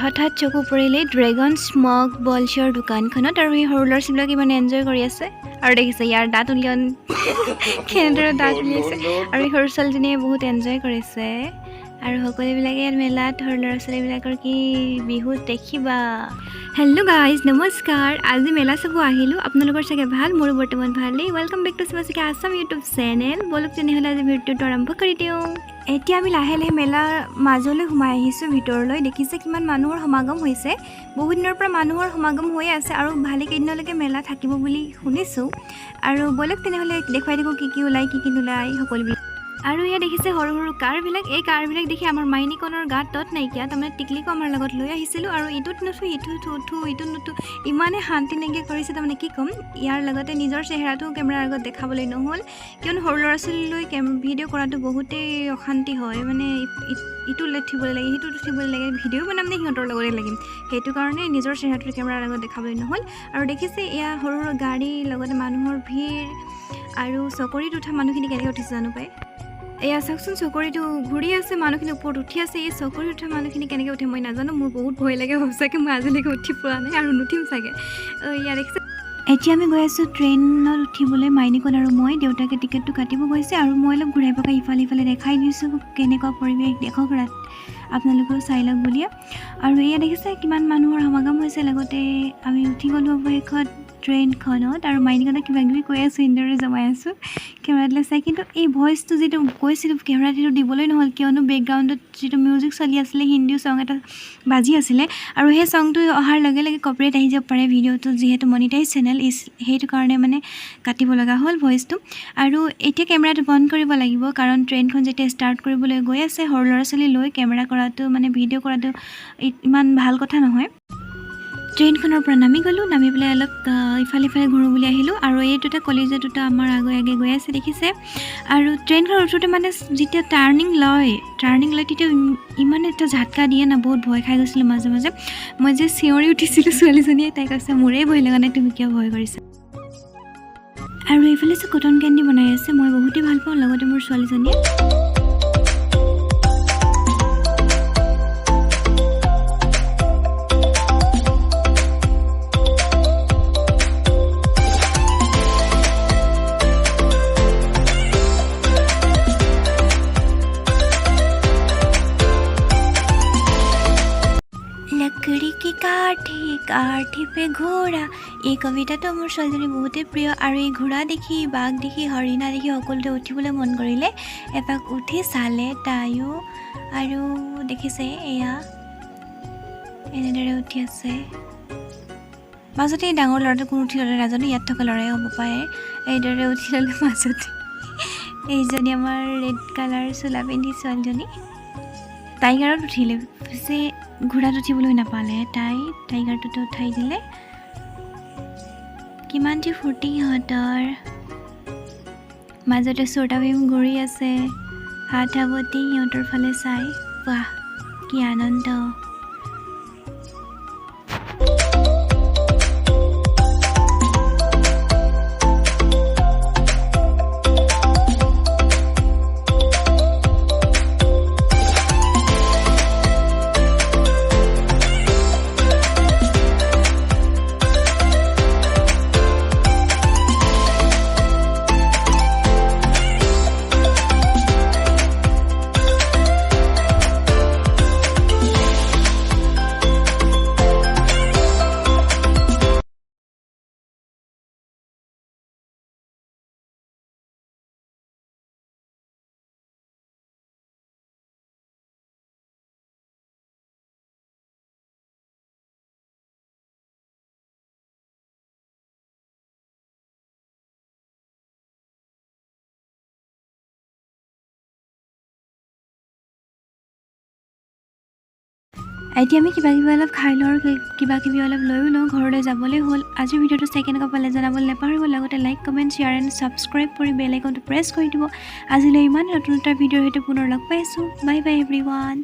হঠাৎ চকু পৰিলে ড্ৰেগন স্মগ বলছৰ দোকানখনত আৰু এই সৰু ল'ৰা ছোৱালীবিলাক ইমান এনজয় কৰি আছে আৰু দেখিছে ইয়াৰ দাঁত উলিয়ান কেনেদৰে দাঁত উলিয়াইছে আৰু এই সৰু ছোৱালীজনীয়ে বহুত এনজয় কৰিছে আৰু সকলোবিলাকে মেলাত সৰু ল'ৰা ছোৱালীবিলাকৰ কি বিহু দেখিবা। হেল্ল' গাইজ নমস্কাৰ, আজি মেলা চাব আহিলোঁ। আপোনালোকৰ চাগে ভাল, মোৰো বৰ্তমান ভালেই। Welcome back to Saikia Assam YouTube channel. বলক তেনেহ'লে আজি ভিডিঅ'টো আৰম্ভ কৰি দিওঁ। এতিয়া আমি লাহে লাহে মেলাৰ মাজলৈ সোমাই আহিছোঁ ভিতৰলৈ। দেখিছে কিমান মানুহৰ সমাগম হৈছে। বহুত দিনৰ পৰা মানুহৰ সমাগম হৈ আছে আৰু ভালেকেইদিনলৈকে মেলা থাকিব বুলি শুনিছোঁ। আৰু বলক তেনেহ'লে দেখুৱাই দিওঁ কি ওলাই কি নোলাই সকলোবিলাক। আৰু ইয়াত দেখিছে সৰু সৰু কাৰবিলাক। এই কাৰবিলাক দেখি আমাৰ মাইনীকণৰ গাত তত নাইকিয়া। তাৰমানে টিকলিকো আমাৰ লগত লৈ আহিছিলোঁ আৰু ইটোত নুঠো ইটোত উঠো ইটোত নুঠো, ইমানেই শান্তি নাইকিয়া কৰিছে। তাৰমানে কি ক'ম, ইয়াৰ লগতে নিজৰ চেহেৰাটো কেমেৰাৰ আগত দেখাবলৈ নহ'ল, কিয়নো সৰু ল'ৰা ছোৱালীলৈ ভিডিঅ' কৰাটো বহুতেই অশান্তি হয়। মানে ইটো উঠিবলৈ লাগে সিটোত উঠিবলৈ লাগে, ভিডিঅ' বনাম নে সিহঁতৰ লগতে লাগিম, সেইটো কাৰণে নিজৰ চেহেৰাটো কেমেৰাৰ আগত দেখাবলৈ নহ'ল। আৰু দেখিছে এয়া সৰু সৰু গাড়ী লগতে মানুহৰ ভিৰ আৰু চকৰিত উঠা মানুহখিনি কেনেকৈ উঠিছে জানো পায়। এয়া চাওকচোন, চকৰিটো ঘূৰি আছে, মানুহখিনি ওপৰত উঠি আছে। এই চকৰিত উঠা মানুহখিনি কেনেকৈ উঠে মই নাজানো, মোৰ বহুত ভয় লাগে সঁচাকৈ। মই আজিলৈকে উঠি পোৱা নাই আৰু নুঠিম চাগে। ইয়াত দেখিছে এতিয়া আমি গৈ আছোঁ ট্ৰেইনত উঠিবলৈ, মাইনীকণ আৰু মই। দেউতাকে টিকেটটো কাটিব গৈছে আৰু মই অলপ ঘূৰাই পকাই ইফালে সিফালে দেখাই দিছোঁ কেনেকুৱা পৰিৱেশ দেখক আপোনালোকেও চাই লওক বুলিয়ে। আৰু এয়া দেখিছে কিমান মানুহৰ সমাগম হৈছে। লগতে আমি উঠি গ'লোঁ অৱশেষত ট্ৰেইনখনত আৰু মাইনীকণক কিবা কিবি কৈ আছোঁ, ইণ্ডৰে জমাই আছোঁ কেমেৰাটোলৈ চাই। কিন্তু এই ভইচটো যিটো কৈছিলোঁ কেমেৰাটো দিবলৈ নহ'ল, কিয়নো বেকগ্ৰাউণ্ডত যিটো মিউজিক চলি আছিলে, হিন্দী চং এটা বাজি আছিলে আৰু সেই চংটো অহাৰ লগে লগে কপিৰাইট আহি যাব পাৰে ভিডিঅ'টো, যিহেতু মনিটাইজ চেনেল সেইটো কাৰণে মানে কাটিব লগা হ'ল ভইচটো। আৰু এতিয়া কেমেৰাটো বন্ধ কৰিব লাগিব, কাৰণ ট্ৰেইনখন যেতিয়া ষ্টাৰ্ট কৰিবলৈ গৈ আছে, সৰু ল'ৰা ছোৱালী লৈ কেমেৰা কৰাটো মানে ভিডিঅ' কৰাটো ইমান ভাল কথা নহয়। ট্ৰেইনখনৰ পৰা নামি গ'লোঁ, নামি পেলাই অলপ ইফালে সিফালে ঘূৰোঁ বুলি আহিলোঁ। আৰু এই দুটা কলিজা দুটা আমাৰ আগে আগে গৈ আছে দেখিছে। আৰু ট্ৰেইনখন উঠোঁতে মানে যেতিয়া টাৰ্ণিং লয় তেতিয়া ইমান এটা ঝাটকা দিয়ে না, বহুত ভয় খাই গৈছিলোঁ মাজে মাজে। মই যে চিঞৰি উঠিছিলোঁ, ছোৱালীজনীয়ে তাই কৈছে মোৰেই ভয় লগা নাই, তুমি কিয় ভয় কৰিছা। আৰু এইফালে যে কটন কেণ্ডি বনাই আছে, মই বহুতেই ভাল পাওঁ, লগতে মোৰ ছোৱালীজনীয়ে। लकड़ी की काठी पे घोड़ा, এই কবিতাটো মোৰ ছোৱালীজনী বহুতেই প্ৰিয়। আৰু এই ঘোঁৰা দেখি, বাঘ দেখি, হৰিণা দেখি সকলোতে উঠিবলৈ মন কৰিলে। এপাক উঠি চালে তাইও, আৰু দেখিছে এয়া এনেদৰে উঠি আছে। মাজতে এই ডাঙৰ ল'ৰাটো কোন উঠি ল'লে নাজানো, ইয়াত থকা ল'ৰাই হ'ব পাৰে। এইদৰে উঠি ল'লে মাজতে এইজনী আমাৰ ৰেড কালাৰ চোলা পিন্ধি ছোৱালীজনী টাইগাৰত উঠিলে, পিছে ঘোঁৰাত উঠিবলৈ নাপালে। টাইগাৰটোতে উঠাই দিলে। কিমান যে ফূৰ্তি সিহঁতৰ। মাজতে চোটা ভীম ঘূৰি আছে, হাত সাৱটি সিহঁতৰ ফালে চাই। বাহ কি আনন্দ। এতিয়া আমি কিবা কিবি অলপ খাই লওঁ আৰু কিবা কিবি অলপ লৈও লওঁ, ঘৰলৈ যাবলৈ হ'ল। আজিৰ ভিডিঅ'টো চাই কেনেকুৱা পালে জনাবলৈ নাপাহৰিব। লগতে like, comment, share and subscribe কৰি বেল আইকনটো প্ৰেছ কৰি দিব। আজিলৈ ইমান নতুন এটা ভিডিঅ'ৰ সৈতে পুনৰ লগ পাইছোঁ। Bye bye everyone.